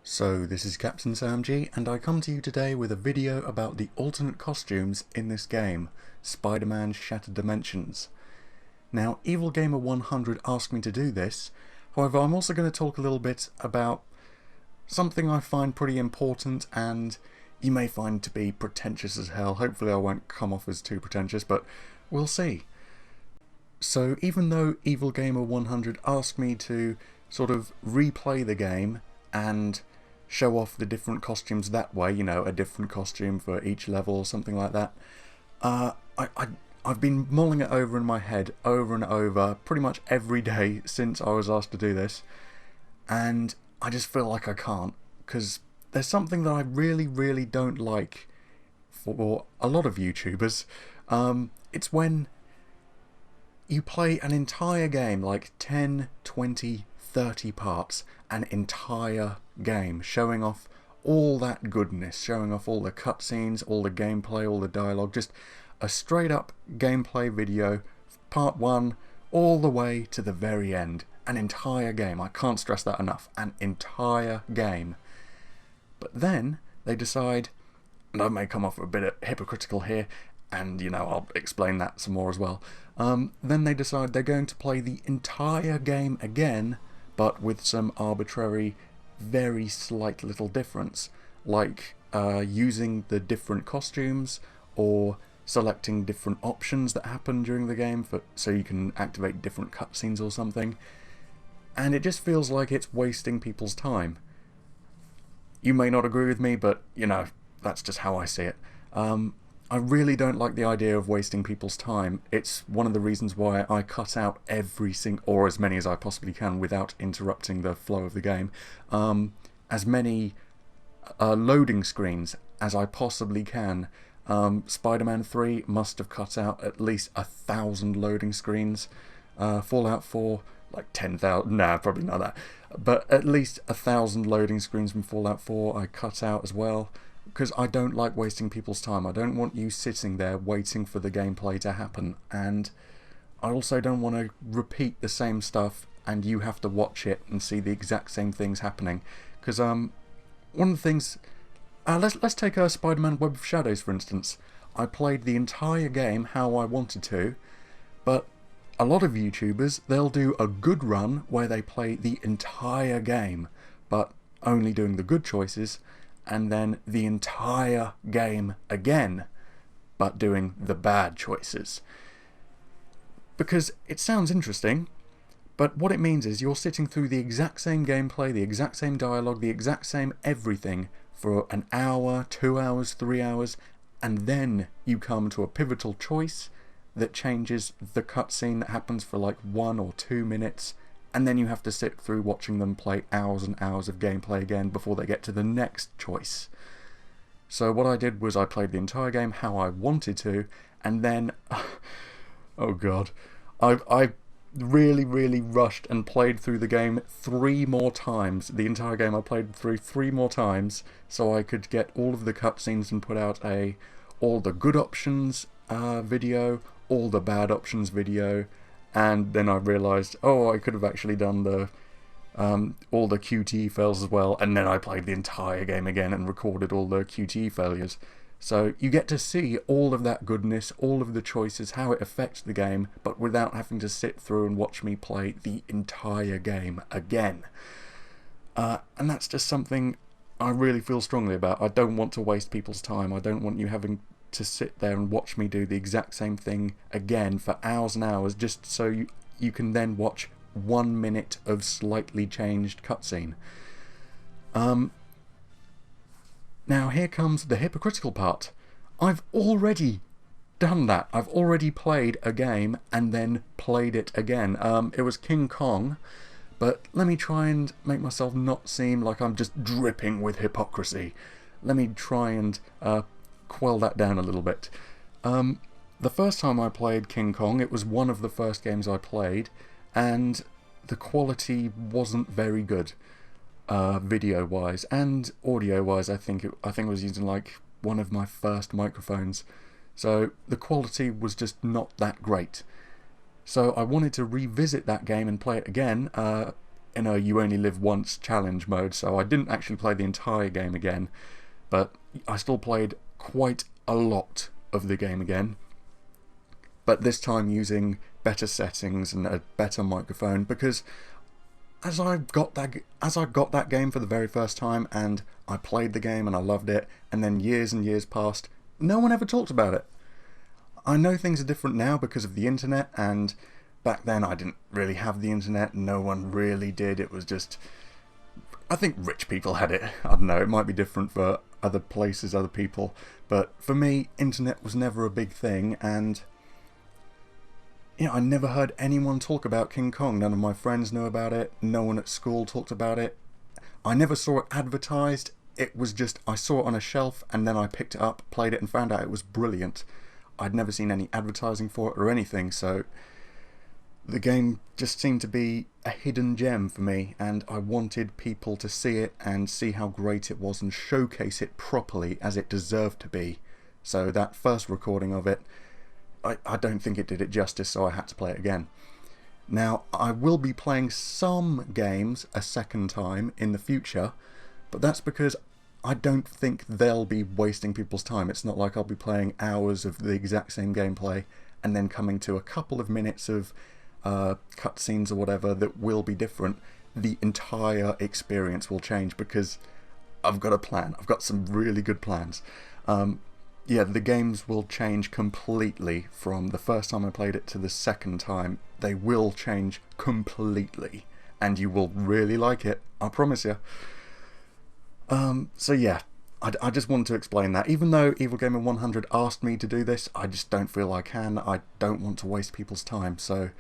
So this is Captain Sam G, and I come to you today with a video about the alternate costumes in this game, Spider-Man Shattered Dimensions. Now, Evil Gamer 100 asked me to do this, however I'm also going to talk a little bit about something I find pretty important and you may find to be pretentious as hell. Hopefully I won't come off as too pretentious, but we'll see. So even though Evil Gamer 100 asked me to sort of replay the game and show off the different costumes that way, you know, a different costume for each level or something like that, I've been mulling it over in my head over and over pretty much every day since I was asked to do this, and I just feel like I can't, because there's something that I really don't like for a lot of YouTubers. It's when you play an entire game, like 10, 20, 30 parts, an entire game, showing off all that goodness, showing off all the cutscenes, all the gameplay, all the dialogue, just a straight up gameplay video, part 1, all the way to the very end. An entire game, I can't stress that enough, an entire game. But then they decide, and I may come off a bit hypocritical here, and you know, I'll explain that some more as well. Then they decide they're going to play the entire game again, but with some arbitrary, very slight little difference, like using the different costumes or selecting different options that happen during the game so you can activate different cutscenes or something. And it just feels like it's wasting people's time. You may not agree with me, but you know, that's just how I see it. I really don't like the idea of wasting people's time. It's one of the reasons why I cut out every single, or as many as I possibly can without interrupting the flow of the game, as many loading screens as I possibly can. Spider-Man 3 must have cut out at least 1,000 loading screens. Fallout 4, like 10,000, nah, probably not that, but at least 1,000 loading screens from Fallout 4 I cut out as well, because I don't like wasting people's time. I don't want you sitting there waiting for the gameplay to happen, and I also don't want to repeat the same stuff and you have to watch it and see the exact same things happening. Because one of the things, let's take Spider-Man Web of Shadows for instance. I played the entire game how I wanted to, but a lot of YouTubers, they'll do a good run where they play the entire game, but only doing the good choices, and then the entire game again, but doing the bad choices. Because it sounds interesting, but what it means is you're sitting through the exact same gameplay, the exact same dialogue, the exact same everything for an hour, 2 hours, 3 hours, and then you come to a pivotal choice that changes the cutscene that happens for like 1 or 2 minutes, and then you have to sit through watching them play hours and hours of gameplay again before they get to the next choice. So what I did was I played the entire game how I wanted to, and then oh god, I really rushed and played through the game 3 more times. The entire game I played through 3 more times so I could get all of the cutscenes and put out a all the good options video, all the bad options video, and then I realised, oh, I could have actually done the all the QTE fails as well, and then I played the entire game again and recorded all the QTE failures. So you get to see all of that goodness, all of the choices, how it affects the game, but without having to sit through and watch me play the entire game again. And that's just something I really feel strongly about. I don't want to waste people's time. I don't want you having to sit there and watch me do the exact same thing again for hours and hours just so you can then watch 1 minute of slightly changed cutscene. Now here comes the hypocritical part. I've already done that. I've already played a game and then played it again. It was King Kong, but let me try and make myself not seem like I'm just dripping with hypocrisy. Let me try and quell that down a little bit. The first time I played King Kong, it was one of the first games I played, and the quality wasn't very good, video wise and audio wise. I think I was using like one of my first microphones, so the quality was just not that great. So I wanted to revisit that game and play it again, in a you only live once challenge mode, so I didn't actually play the entire game again, but I still played quite a lot of the game again, but this time using better settings and a better microphone, because as I got that game for the very first time and I played the game and I loved it, and then years and years passed, no one ever talked about it. I know things are different now because of the internet, and back then I didn't really have the internet, no one really did. It was just, I think rich people had it. I don't know, it might be different for other places, other people, but for me, internet was never a big thing, and I never heard anyone talk about King Kong. None of my friends knew about it, no one at school talked about it. I never saw it advertised. It was just, I saw it on a shelf and then I picked it up, played it and found out it was brilliant. I'd never seen any advertising for it or anything, so the game just seemed to be a hidden gem for me, and I wanted people to see it and see how great it was and showcase it properly as it deserved to be. So that first recording of it, I don't think it did it justice, so I had to play it again. Now, I will be playing some games a second time in the future, but that's because I don't think they'll be wasting people's time. It's not like I'll be playing hours of the exact same gameplay and then coming to a couple of minutes of cutscenes or whatever that will be different. The entire experience will change because I've got a plan. I've got some really good plans. Yeah, the games will change completely from the first time I played it to the second time. They will change completely, and you will really like it, I promise you. So yeah, I just wanted to explain that. Even though Evil Gamer 100 asked me to do this, I just don't feel I can. I don't want to waste people's time, so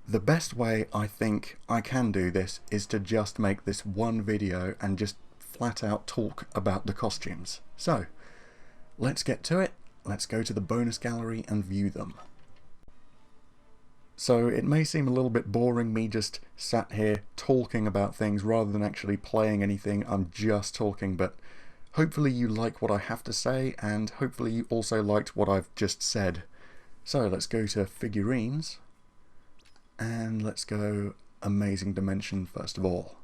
the best way I think I can do this is to just make this one video and just flat out talk about the costumes. So, let's get to it. Let's go to the bonus gallery and view them. So it may seem a little bit boring, me just sat here talking about things rather than actually playing anything. I'm just talking, but hopefully you like what I have to say, and hopefully you also liked what I've just said. So let's go to figurines, and let's go Amazing Dimension first of all.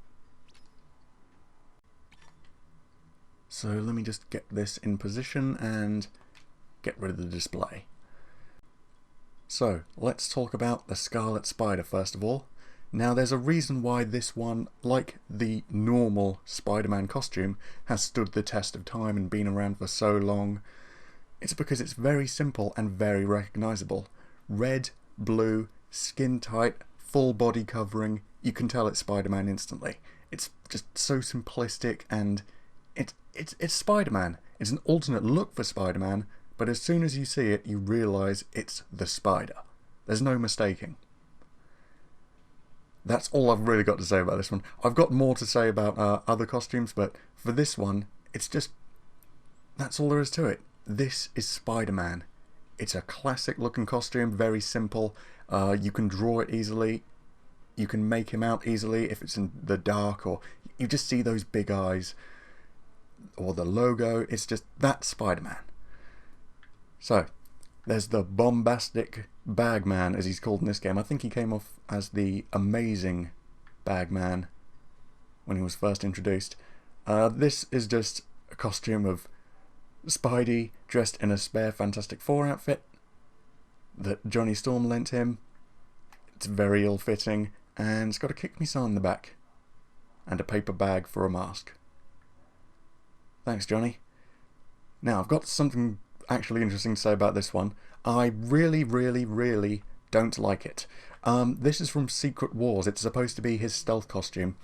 So let me just get this in position and get rid of the display. So let's talk about the Scarlet Spider first of all. Now there's a reason why this one, like the normal Spider-Man costume, has stood the test of time and been around for so long. It's because it's very simple and very recognisable. Red, blue, skin tight, full body covering, you can tell it's Spider-Man instantly. It's just so simplistic, and it's Spider-Man. It's an alternate look for Spider-Man, but as soon as you see it, you realise it's the Spider. There's no mistaking. That's all I've really got to say about this one. I've got more to say about other costumes, but for this one, it's just, that's all there is to it. This is Spider-Man. It's a classic looking costume, very simple. You can draw it easily. You can make him out easily if it's in the dark, or you just see those big eyes, or the logo. It's just, that's Spider-Man. So, there's the bombastic Bagman, as he's called in this game. I think he came off as the Amazing Bagman when he was first introduced. This is just a costume of Spidey dressed in a spare Fantastic Four outfit that Johnny Storm lent him. It's very ill-fitting, and it's got a kick me sign in the back and a paper bag for a mask. Thanks, Johnny. Now, I've got something actually interesting to say about this one. I really, really, really don't like it. This is from Secret Wars. It's supposed to be his stealth costume.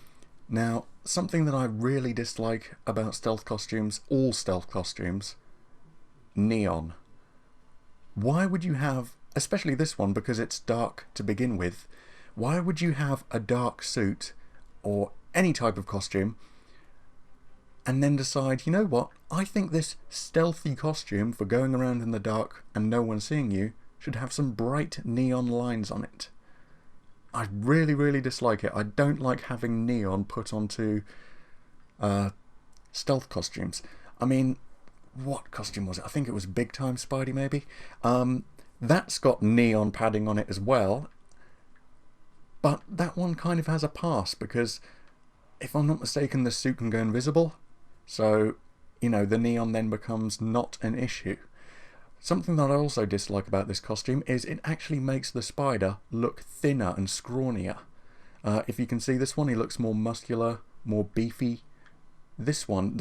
Now, something that I really dislike about stealth costumes, all stealth costumes, neon. Why would you have, especially this one because it's dark to begin with, why would you have a dark suit or any type of costume and then decide, you know what, I think this stealthy costume for going around in the dark and no one seeing you should have some bright neon lines on it. I really, really dislike it. I don't like having neon put onto stealth costumes. I mean, what costume was it? I think it was Big Time Spidey, maybe? That's got neon padding on it as well. But that one kind of has a pass because, if I'm not mistaken, the suit can go invisible. So, the neon then becomes not an issue. Something that I also dislike about this costume is it actually makes the spider look thinner and scrawnier. If you can see this one, he looks more muscular, more beefy. This one,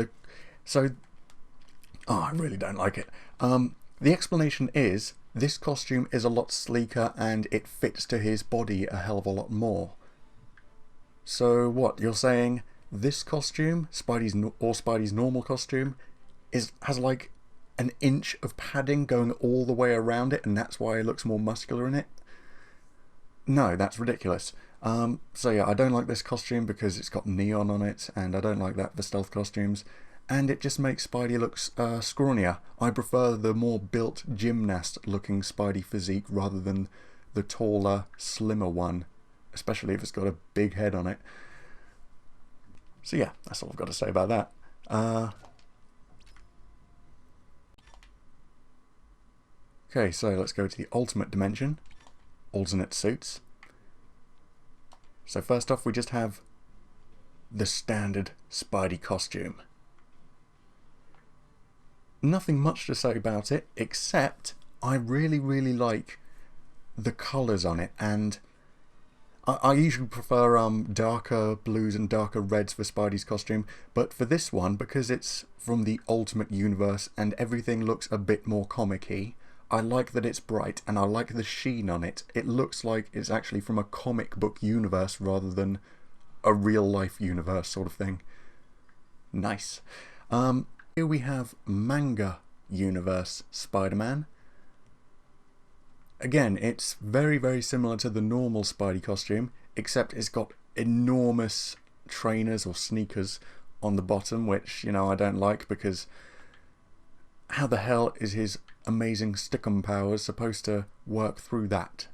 I really don't like it. The explanation is this costume is a lot sleeker and it fits to his body a hell of a lot more. So what, you're saying this costume, Spidey's normal costume, has like an inch of padding going all the way around it, and that's why it looks more muscular in it? No, that's ridiculous. So yeah, I don't like this costume because it's got neon on it, and I don't like that for stealth costumes. And it just makes Spidey look scrawnier. I prefer the more built gymnast-looking Spidey physique rather than the taller, slimmer one, especially if it's got a big head on it. So yeah, that's all I've got to say about that. Okay, so let's go to the ultimate dimension, alternate suits. So first off, we just have the standard Spidey costume. Nothing much to say about it, except I really, really like the colours on it, and I usually prefer darker blues and darker reds for Spidey's costume, but for this one, because it's from the Ultimate Universe and everything looks a bit more comic-y, I like that it's bright and I like the sheen on it. It looks like it's actually from a comic book universe rather than a real-life universe sort of thing. Nice. Here we have Manga Universe Spider-Man. Again, it's very, very similar to the normal Spidey costume, except it's got enormous trainers or sneakers on the bottom, which, I don't like because how the hell is his amazing stickum powers supposed to work through that?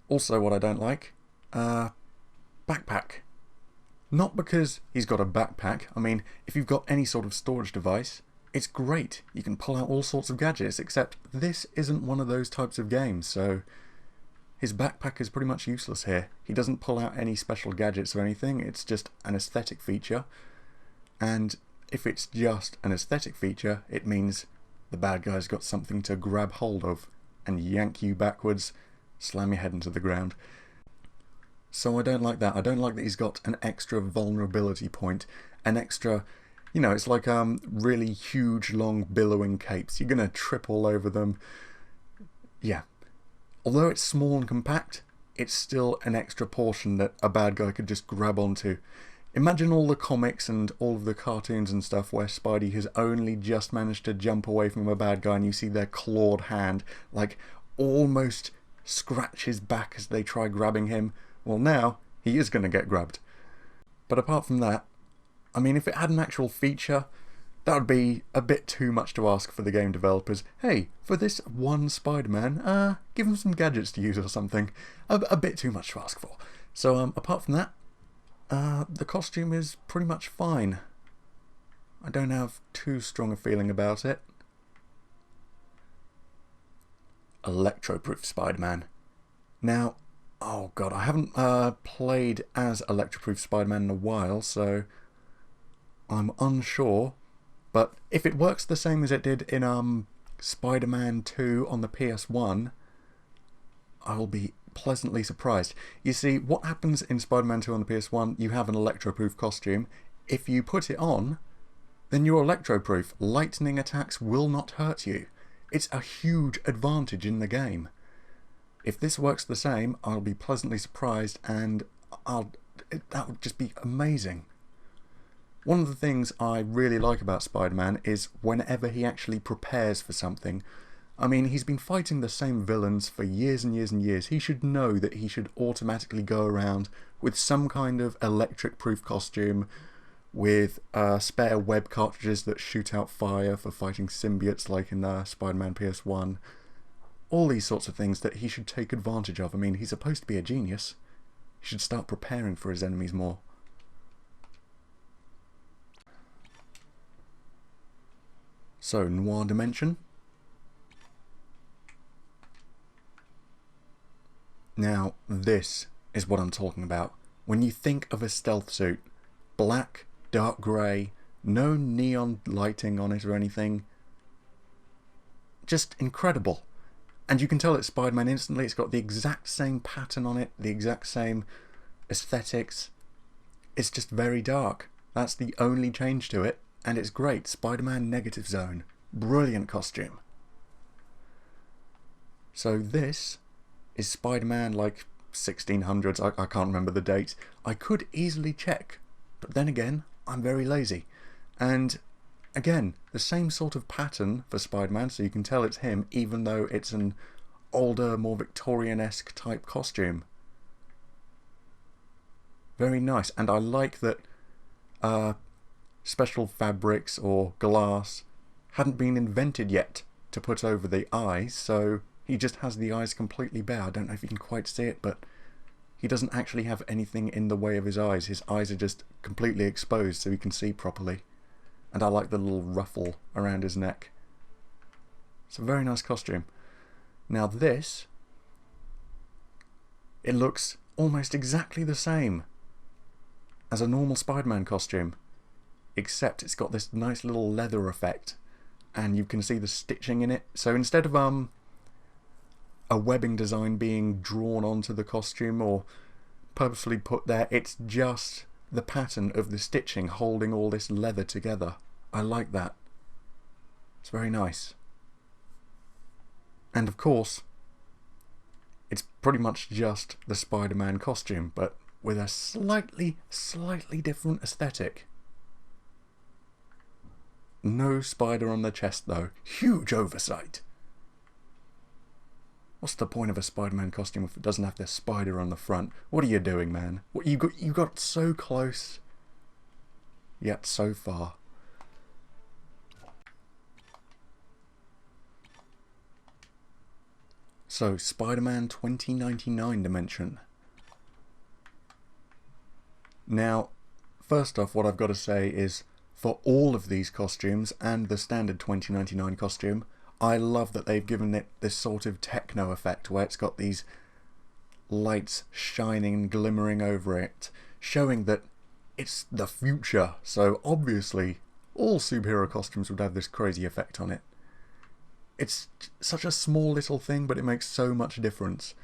Also, what I don't like, backpack. Not because he's got a backpack. I mean, if you've got any sort of storage device, it's great. You can pull out all sorts of gadgets, except this isn't one of those types of games, so his backpack is pretty much useless here. He doesn't pull out any special gadgets or anything, it's just an aesthetic feature. And if it's just an aesthetic feature, it means the bad guy's got something to grab hold of and yank you backwards, slam your head into the ground. So I don't like that. I don't like that he's got an extra vulnerability point, an extra, it's like really huge, long, billowing capes. You're going to trip all over them. Yeah. Although it's small and compact, it's still an extra portion that a bad guy could just grab onto. Imagine all the comics and all of the cartoons and stuff where Spidey has only just managed to jump away from a bad guy and you see their clawed hand, like, almost scratch his back as they try grabbing him. Well, now he is going to get grabbed. But apart from that, I mean, if it had an actual feature, that would be a bit too much to ask for the game developers. Hey, for this one Spider-Man, give him some gadgets to use or something. A bit too much to ask for. So, apart from that, the costume is pretty much fine. I don't have too strong a feeling about it. Electroproof Spider-Man. Now, oh god, I haven't played as Electroproof Spider-Man in a while, so I'm unsure. But if it works the same as it did in Spider-Man 2 on the PS1, I'll be pleasantly surprised. You see, what happens in Spider-Man 2 on the PS1, you have an electroproof costume. If you put it on, then you're electroproof. Lightning attacks will not hurt you. It's a huge advantage in the game. If this works the same, I'll be pleasantly surprised, and that would just be amazing. One of the things I really like about Spider-Man is whenever he actually prepares for something. I mean, he's been fighting the same villains for years and years and years. He should know that he should automatically go around with some kind of electric-proof costume, with spare web cartridges that shoot out fire for fighting symbiotes like in Spider-Man PS1. All these sorts of things that he should take advantage of. I mean, he's supposed to be a genius. He should start preparing for his enemies more. So, Noir Dimension. Now, this is what I'm talking about. When you think of a stealth suit, black, dark grey, no neon lighting on it or anything, just incredible. And you can tell it's Spider-Man instantly. It's got the exact same pattern on it, the exact same aesthetics. It's just very dark. That's the only change to it, and it's great. Spider-Man Negative Zone. Brilliant costume. So this is Spider-Man like 1600s. I can't remember the date. I could easily check, but then again, I'm very lazy. And again, the same sort of pattern for Spider-Man, so you can tell it's him, even though it's an older, more Victorian-esque type costume. Very nice, and I like that special fabrics or glass hadn't been invented yet to put over the eyes, so he just has the eyes completely bare. I don't know if you can quite see it, but he doesn't actually have anything in the way of his eyes. His eyes are just completely exposed so he can see properly. And I like the little ruffle around his neck. It's a very nice costume. Now this, it looks almost exactly the same as a normal Spider-Man costume, except it's got this nice little leather effect, and you can see the stitching in it. So instead of a webbing design being drawn onto the costume or purposefully put there, it's just the pattern of the stitching holding all this leather together. I like that. It's very nice. And of course, it's pretty much just the Spider-Man costume, but with a slightly different aesthetic. No spider on the chest though. Huge oversight. What's the point of a Spider-Man costume if it doesn't have the spider on the front? What are you doing, man? What you got so close, yet so far. So, Spider-Man 2099 dimension. Now, first off, what I've got to say is, for all of these costumes and the standard 2099 costume, I love that they've given it this sort of techno effect where it's got these lights shining and glimmering over it, showing that it's the future. So obviously, all superhero costumes would have this crazy effect on it. It's such a small little thing, but it makes so much difference.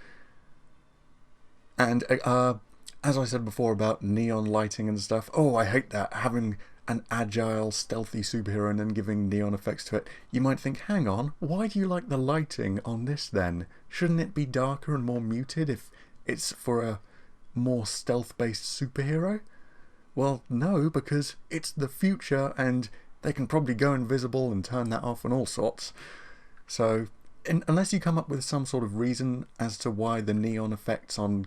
And as I said before about neon lighting and stuff, oh, I hate that. Having an agile, stealthy superhero and then giving neon effects to it. You might think, hang on, why do you like the lighting on this then? Shouldn't it be darker and more muted if it's for a more stealth-based superhero? Well, no, because it's the future and they can probably go invisible and turn that off and all sorts. So, unless you come up with some sort of reason as to why the neon effects on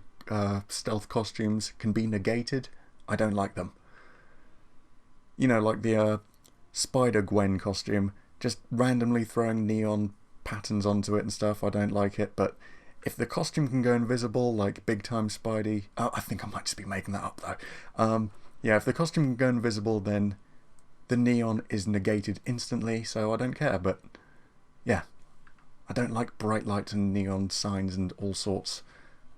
stealth costumes can be negated, I don't like them. You know, like the Spider-Gwen costume, just randomly throwing neon patterns onto it and stuff, I don't like it. But if the costume can go invisible, like Big Time Spidey... Oh, I think I might just be making that up, though. Yeah, if the costume can go invisible, then the neon is negated instantly, so I don't care. But, yeah, I don't like bright lights and neon signs and all sorts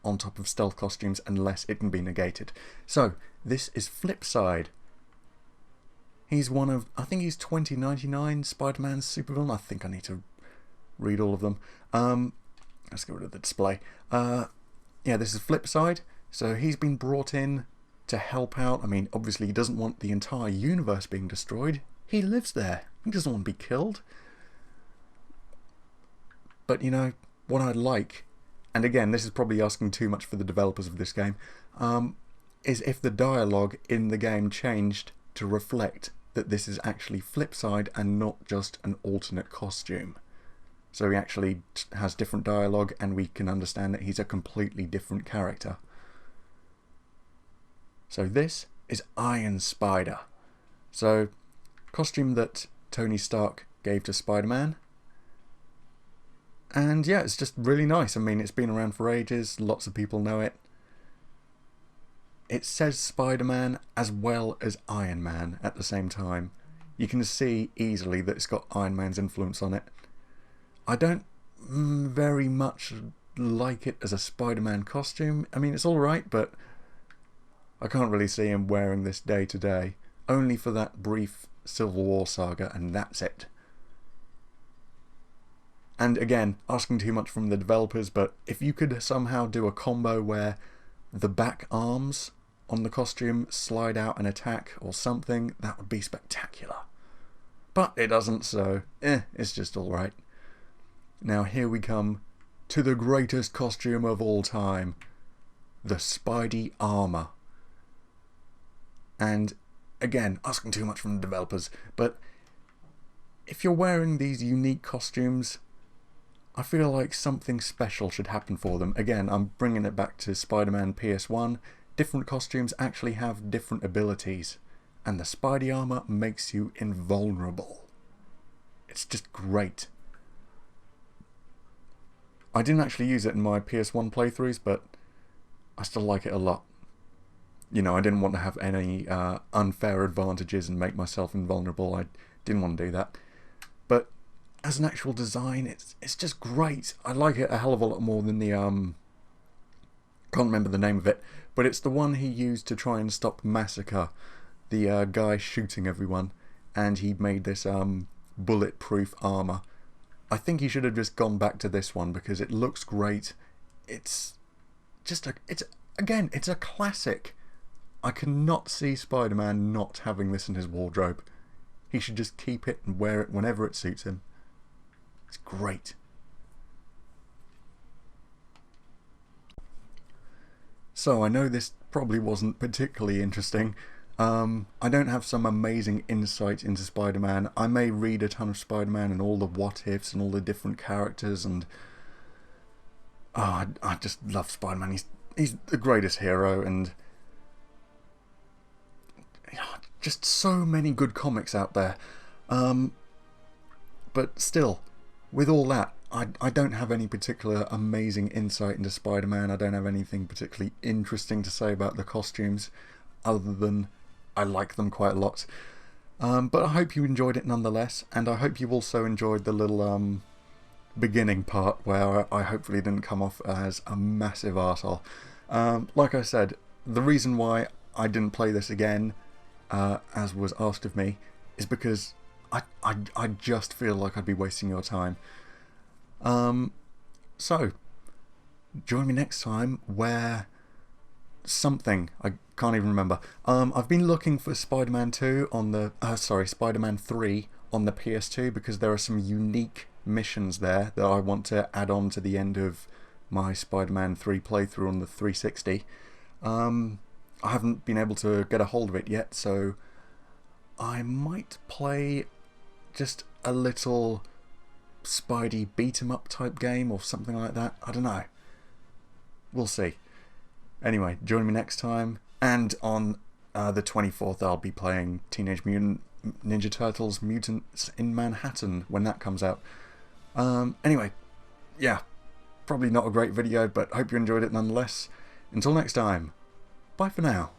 on top of stealth costumes unless it can be negated. So, this is Flipside. He's one of, I think he's 2099 Spider-Man's supervillain. I think I need to read all of them. Let's get rid of the display. Yeah, this is Flipside. So he's been brought in to help out. I mean, obviously he doesn't want the entire universe being destroyed. He lives there. He doesn't want to be killed. But, you know, what I'd like, and again, this is probably asking too much for the developers of this game, is if the dialogue in the game changed to reflect that this is actually Flipside and not just an alternate costume. So he actually has different dialogue and we can understand that he's a completely different character. So this is Iron Spider. So, costume that Tony Stark gave to Spider-Man. And yeah, it's just really nice. I mean, it's been around for ages, lots of people know it. It says Spider-Man as well as Iron Man at the same time. You can see easily that it's got Iron Man's influence on it. I don't very much like it as a Spider-Man costume. I mean, it's alright, but I can't really see him wearing this day to day. Only for that brief Civil War saga, and that's it. And again, asking too much from the developers, but if you could somehow do a combo where the back arms on the costume slide out and attack or something, that would be spectacular. But it doesn't, so it's just alright. Now here we come to the greatest costume of all time, the Spidey armor. And again, asking too much from the developers, but if you're wearing these unique costumes, I feel like something special should happen for them. Again, I'm bringing it back to Spider-Man PS1. Different costumes actually have different abilities, and the Spidey armor makes you invulnerable. It's just great. I didn't actually use it in my PS1 playthroughs, but I still like it a lot. You know, I didn't want to have any unfair advantages and make myself invulnerable. I didn't want to do that. But as an actual design, it's just great. I like it a hell of a lot more than the can't remember the name of it, but it's the one he used to try and stop Massacre, the guy shooting everyone, and he made this bulletproof armor. I think he should have just gone back to this one because it looks great. It's just it's a classic. I cannot see Spider-Man not having this in his wardrobe. He should just keep it and wear it whenever it suits him. It's great. So I know this probably wasn't particularly interesting. I don't have some amazing insight into Spider-Man. I may read a ton of Spider-Man and all the what-ifs and all the different characters, and I just love Spider-Man. He's the greatest hero, and just so many good comics out there. But still, with all that, I don't have any particular amazing insight into Spider-Man. I don't have anything particularly interesting to say about the costumes, other than I like them quite a lot. But I hope you enjoyed it nonetheless, and I hope you also enjoyed the little beginning part where I hopefully didn't come off as a massive arsehole. Like I said, the reason why I didn't play this again, as was asked of me, is because I just feel like I'd be wasting your time. So, join me next time where something, I can't even remember. I've been looking for Spider-Man 2 on the, Spider-Man 3 on the PS2 because there are some unique missions there that I want to add on to the end of my Spider-Man 3 playthrough on the 360. I haven't been able to get a hold of it yet, so I might play just a little Spidey beat-em-up type game or something like that. I don't know. We'll see. Anyway, join me next time, and on the 24th I'll be playing Teenage Mutant Ninja Turtles Mutants in Manhattan when that comes out. Anyway, yeah, probably not a great video, but hope you enjoyed it nonetheless. Until next time, bye for now.